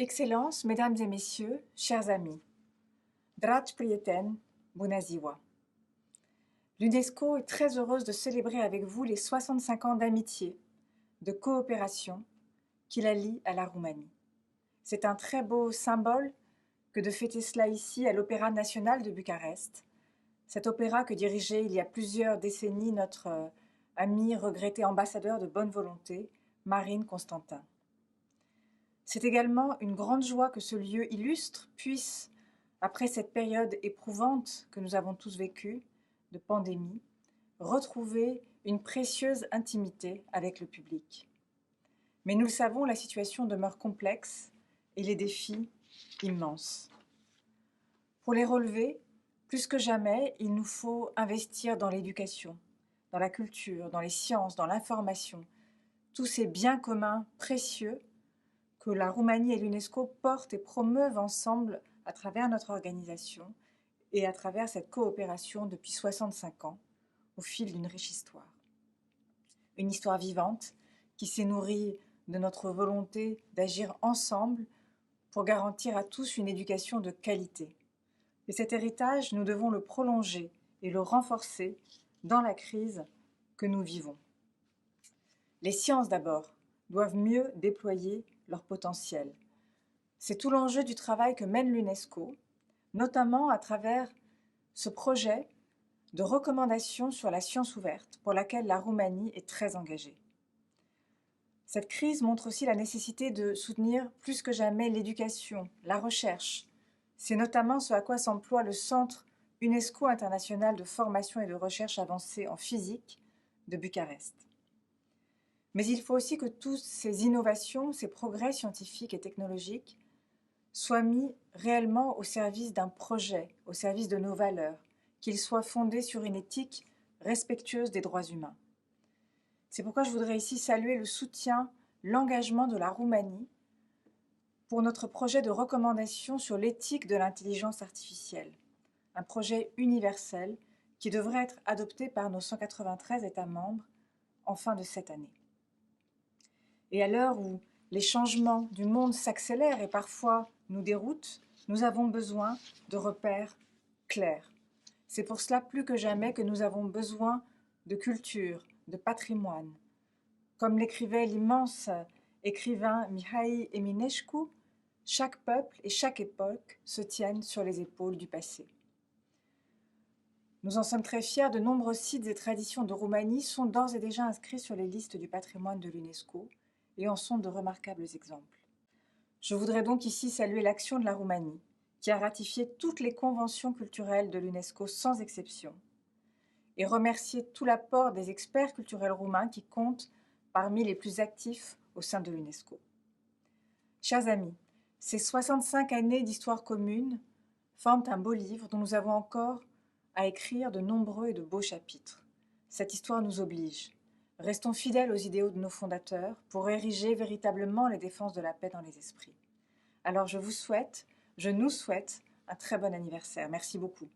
Excellences, Mesdames et Messieurs, chers amis, Dragi prieteni, bună ziua! L'UNESCO est très heureuse de célébrer avec vous les 65 ans d'amitié, de coopération qui la lie à la Roumanie. C'est un très beau symbole que de fêter cela ici à l'Opéra national de Bucarest, cet opéra que dirigeait il y a plusieurs décennies notre ami regretté ambassadeur de bonne volonté, Marine Constantin. C'est également une grande joie que ce lieu illustre puisse, après cette période éprouvante que nous avons tous vécue, de pandémie, retrouver une précieuse intimité avec le public. Mais nous le savons, la situation demeure complexe et les défis immenses. Pour les relever, plus que jamais, il nous faut investir dans l'éducation, dans la culture, dans les sciences, dans l'information, tous ces biens communs précieux que la Roumanie et l'UNESCO portent et promeuvent ensemble à travers notre organisation et à travers cette coopération depuis 65 ans, au fil d'une riche histoire. Une histoire vivante qui s'est nourrie de notre volonté d'agir ensemble pour garantir à tous une éducation de qualité. Et cet héritage, nous devons le prolonger et le renforcer dans la crise que nous vivons. Les sciences d'abord doivent mieux déployer leur potentiel. C'est tout l'enjeu du travail que mène l'UNESCO, notamment à travers ce projet de recommandation sur la science ouverte pour laquelle la Roumanie est très engagée. Cette crise montre aussi la nécessité de soutenir plus que jamais l'éducation, la recherche. C'est notamment ce à quoi s'emploie le Centre UNESCO international de formation et de recherche avancée en physique de Bucarest. Mais il faut aussi que toutes ces innovations, ces progrès scientifiques et technologiques soient mis réellement au service d'un projet, au service de nos valeurs, qu'ils soient fondés sur une éthique respectueuse des droits humains. C'est pourquoi je voudrais ici saluer le soutien, l'engagement de la Roumanie pour notre projet de recommandation sur l'éthique de l'intelligence artificielle, un projet universel qui devrait être adopté par nos 193 États membres en fin de cette année. Et à l'heure où les changements du monde s'accélèrent et parfois nous déroutent, nous avons besoin de repères clairs. C'est pour cela plus que jamais que nous avons besoin de culture, de patrimoine. Comme l'écrivait l'immense écrivain Mihai Eminescu, chaque peuple et chaque époque se tiennent sur les épaules du passé. Nous en sommes très fiers, de nombreux sites et traditions de Roumanie sont d'ores et déjà inscrits sur les listes du patrimoine de l'UNESCO et en sont de remarquables exemples. Je voudrais donc ici saluer l'action de la Roumanie, qui a ratifié toutes les conventions culturelles de l'UNESCO sans exception, et remercier tout l'apport des experts culturels roumains qui comptent parmi les plus actifs au sein de l'UNESCO. Chers amis, ces 65 années d'histoire commune forment un beau livre dont nous avons encore à écrire de nombreux et de beaux chapitres. Cette histoire nous oblige. Restons fidèles aux idéaux de nos fondateurs pour ériger véritablement les défenses de la paix dans les esprits. Alors je nous souhaite un très bon anniversaire. Merci beaucoup.